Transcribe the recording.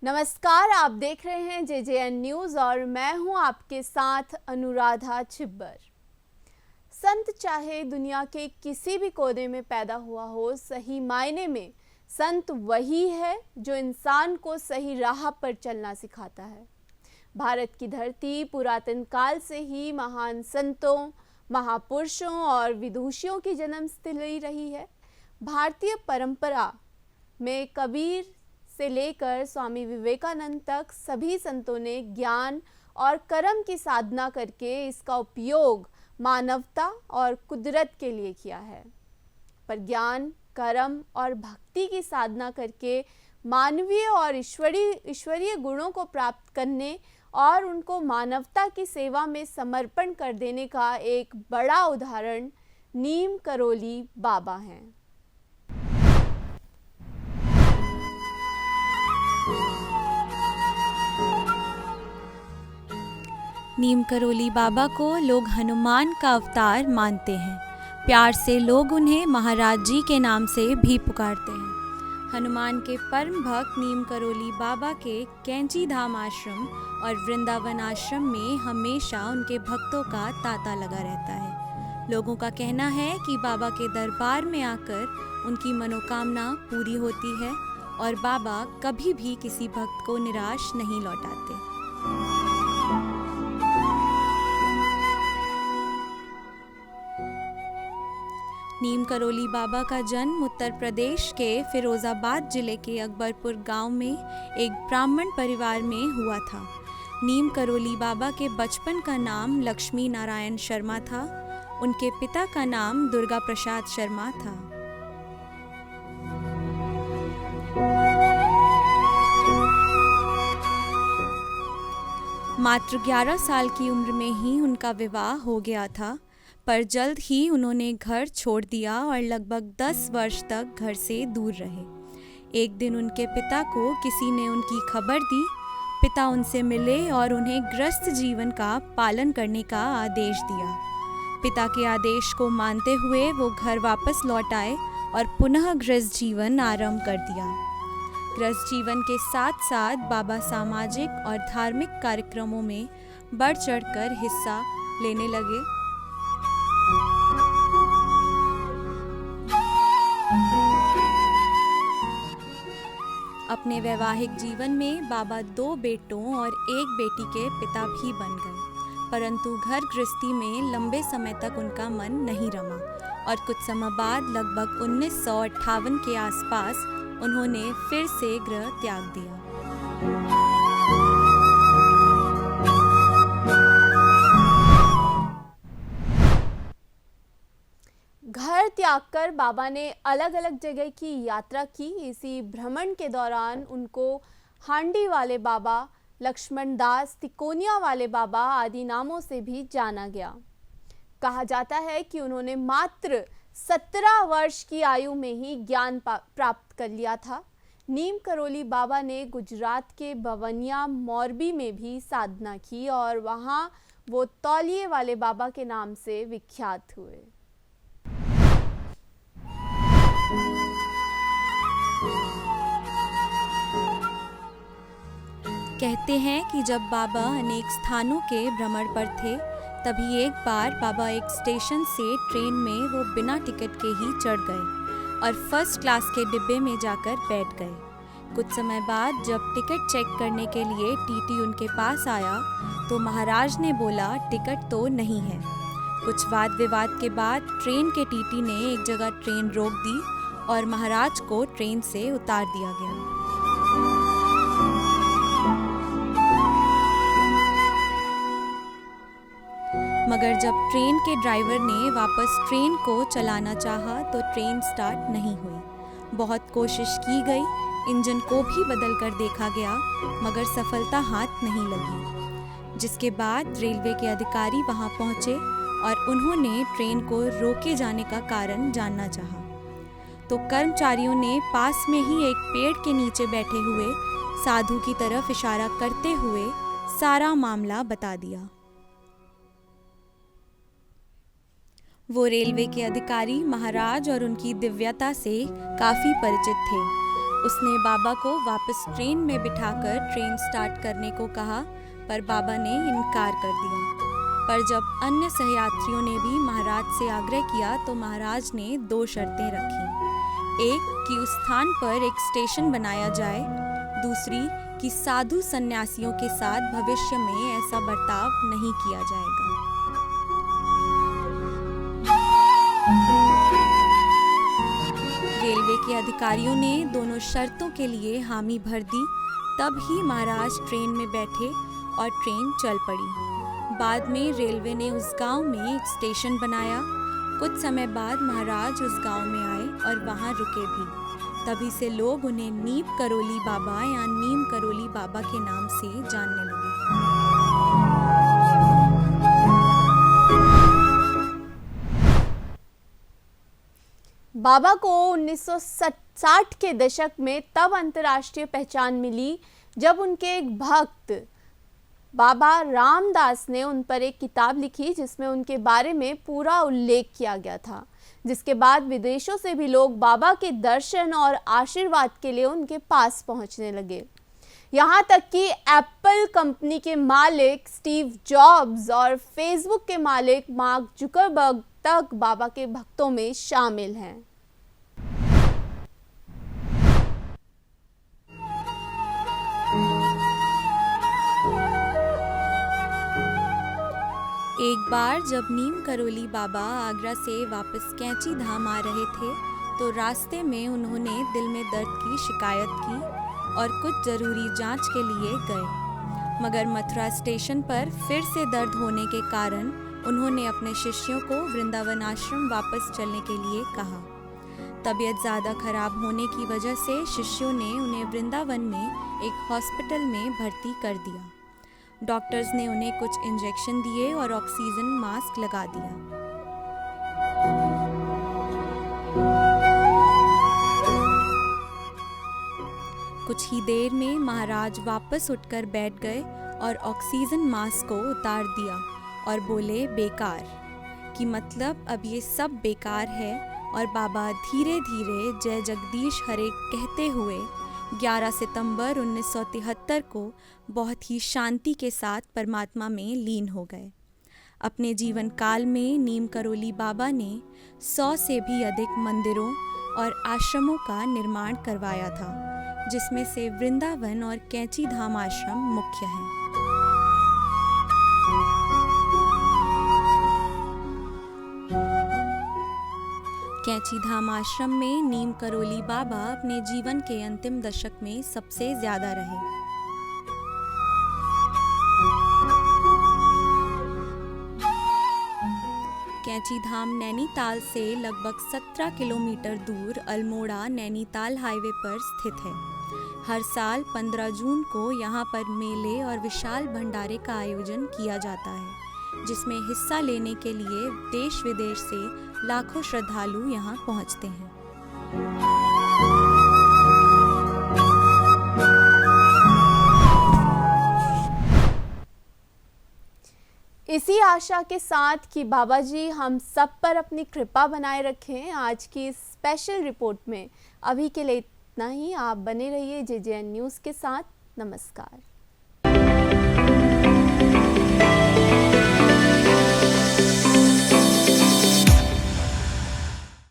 नमस्कार, आप देख रहे हैं JJN न्यूज़ और मैं हूं आपके साथ अनुराधा छिब्बर। संत चाहे दुनिया के किसी भी कोने में पैदा हुआ हो, सही मायने में संत वही है जो इंसान को सही राह पर चलना सिखाता है। भारत की धरती पुरातन काल से ही महान संतों, महापुरुषों और विदुषियों की जन्मस्थली रही है। भारतीय परंपरा में कबीर से लेकर स्वामी विवेकानंद तक सभी संतों ने ज्ञान और कर्म की साधना करके इसका उपयोग मानवता और कुदरत के लिए किया है। पर ज्ञान, कर्म और भक्ति की साधना करके मानवीय और ईश्वरीय गुणों को प्राप्त करने और उनको मानवता की सेवा में समर्पण कर देने का एक बड़ा उदाहरण नीम करोली बाबा हैं। नीम करोली बाबा को लोग हनुमान का अवतार मानते हैं। प्यार से लोग उन्हें महाराज जी के नाम से भी पुकारते हैं। हनुमान के परम भक्त नीम करोली बाबा के कैंची धाम आश्रम और वृंदावन आश्रम में हमेशा उनके भक्तों का तांता लगा रहता है। लोगों का कहना है कि बाबा के दरबार में आकर उनकी मनोकामना पूरी होती है और बाबा कभी भी किसी भक्त को निराश नहीं लौटाते। नीम करोली बाबा का जन्म उत्तर प्रदेश के फिरोजाबाद जिले के अकबरपुर गांव में एक ब्राह्मण परिवार में हुआ था। नीम करोली बाबा के बचपन का नाम लक्ष्मी नारायण शर्मा था। उनके पिता का नाम दुर्गा प्रसाद शर्मा था। मात्र 11 साल की उम्र में ही उनका विवाह हो गया था, पर जल्द ही उन्होंने घर छोड़ दिया और लगभग 10 वर्ष तक घर से दूर रहे। एक दिन उनके पिता को किसी ने उनकी खबर दी। पिता उनसे मिले और उन्हें गृहस्थ जीवन का पालन करने का आदेश दिया। पिता के आदेश को मानते हुए वो घर वापस लौट आए और पुनः गृहस्थ जीवन आरंभ कर दिया। गृहस्थ जीवन के साथ साथ बाबा सामाजिक और धार्मिक कार्यक्रमों में बढ़ चढ़कर हिस्सा लेने लगे। अपने वैवाहिक जीवन में बाबा 2 बेटों और 1 बेटी के पिता भी बन गए, परंतु घर गृहस्थी में लंबे समय तक उनका मन नहीं रमा और कुछ समय बाद लगभग 1958 के आसपास उन्होंने फिर से गृह त्याग दिया। घर त्याग कर बाबा ने अलग अलग जगह की यात्रा की। इसी भ्रमण के दौरान उनको हांडी वाले बाबा, लक्ष्मण दास, तिकोनिया वाले बाबा आदि नामों से भी जाना गया। कहा जाता है कि उन्होंने मात्र 17 वर्ष की आयु में ही ज्ञान प्राप्त कर लिया था। नीम करोली बाबा ने गुजरात के बवनिया, मोरबी में भी साधना की और वहाँ वो तौलिए वाले बाबा के नाम से विख्यात हुए। कहते हैं कि जब बाबा अनेक स्थानों के भ्रमण पर थे, तभी एक बार बाबा एक स्टेशन से ट्रेन में वो बिना टिकट के ही चढ़ गए और फर्स्ट क्लास के डिब्बे में जाकर बैठ गए। कुछ समय बाद जब टिकट चेक करने के लिए टीटी उनके पास आया तो महाराज ने बोला टिकट तो नहीं है। कुछ वाद विवाद के बाद ट्रेन के टीटी ने एक जगह ट्रेन रोक दी और महाराज को ट्रेन से उतार दिया गया। मगर जब ट्रेन के ड्राइवर ने वापस ट्रेन को चलाना चाहा तो ट्रेन स्टार्ट नहीं हुई। बहुत कोशिश की गई, इंजन को भी बदल कर देखा गया, मगर सफलता हाथ नहीं लगी। जिसके बाद रेलवे के अधिकारी वहां पहुंचे और उन्होंने ट्रेन को रोके जाने का कारण जानना चाहा। तो कर्मचारियों ने पास में ही एक पेड़ के नीचे बैठे हुए साधु की तरफ इशारा करते हुए सारा मामला बता दिया। वो रेलवे के अधिकारी महाराज और उनकी दिव्यता से काफ़ी परिचित थे। उसने बाबा को वापस ट्रेन में बिठाकर ट्रेन स्टार्ट करने को कहा, पर बाबा ने इनकार कर दिया। पर जब अन्य सहयात्रियों ने भी महाराज से आग्रह किया तो महाराज ने 2 शर्तें रखी। एक कि उस स्थान पर एक स्टेशन बनाया जाए, दूसरी कि साधु सन्यासियों के साथ भविष्य में ऐसा बर्ताव नहीं किया जाएगा। रेलवे के अधिकारियों ने दोनों शर्तों के लिए हामी भर दी। तब ही महाराज ट्रेन में बैठे और ट्रेन चल पड़ी। बाद में रेलवे ने उस गांव में एक स्टेशन बनाया। कुछ समय बाद महाराज उस गांव में आए और वहां रुके भी। तभी से लोग उन्हें नीम करोली बाबा या नीम करोली बाबा के नाम से जानने लगे। बाबा को 1960 के दशक में तब अंतर्राष्ट्रीय पहचान मिली जब उनके एक भक्त बाबा रामदास ने उन पर एक किताब लिखी जिसमें उनके बारे में पूरा उल्लेख किया गया था, जिसके बाद विदेशों से भी लोग बाबा के दर्शन और आशीर्वाद के लिए उनके पास पहुंचने लगे। यहाँ तक कि एप्पल कंपनी के मालिक स्टीव जॉब्स और फेसबुक के मालिक मार्क जुकरबर्ग तक बाबा के भक्तों में शामिल हैं। एक बार जब नीम करोली बाबा आगरा से वापस कैंची धाम आ रहे थे तो रास्ते में उन्होंने दिल में दर्द की शिकायत की और कुछ ज़रूरी जांच के लिए गए। मगर मथुरा स्टेशन पर फिर से दर्द होने के कारण उन्होंने अपने शिष्यों को वृंदावन आश्रम वापस चलने के लिए कहा। तबीयत ज़्यादा खराब होने की वजह से शिष्यों ने उन्हें वृंदावन में एक हॉस्पिटल में भर्ती कर दिया। डॉक्टर्स ने उन्हें कुछ इंजेक्शन दिए और ऑक्सीजन मास्क लगा दिया। कुछ ही देर में महाराज वापस उठकर बैठ गए और ऑक्सीजन मास्क को उतार दिया और बोले बेकार, कि मतलब अब ये सब बेकार है। और बाबा धीरे धीरे जय जगदीश हरे कहते हुए 11 सितंबर 1973 को बहुत ही शांति के साथ परमात्मा में लीन हो गए। अपने जीवन काल में नीम करोली बाबा ने 100 से भी अधिक मंदिरों और आश्रमों का निर्माण करवाया था, जिसमें से वृंदावन और कैंची धाम आश्रम मुख्य हैं। कैंची धाम आश्रम में नीम करोली बाबा अपने जीवन के अंतिम दशक में सबसे ज्यादा रहे। कैंची धाम नैनीताल से लगभग 17 किलोमीटर दूर अल्मोड़ा नैनीताल हाईवे पर स्थित है। हर साल 15 जून को यहाँ पर मेले और विशाल भंडारे का आयोजन किया जाता है, जिसमें हिस्सा लेने के लिए देश विदेश से लाखों श्रद्धालु यहाँ पहुँचते हैं। इसी आशा के साथ कि बाबा जी हम सब पर अपनी कृपा बनाए रखें, आज की इस स्पेशल रिपोर्ट में अभी के लिए इतना ही। आप बने रहिए JJN न्यूज़ के साथ। नमस्कार।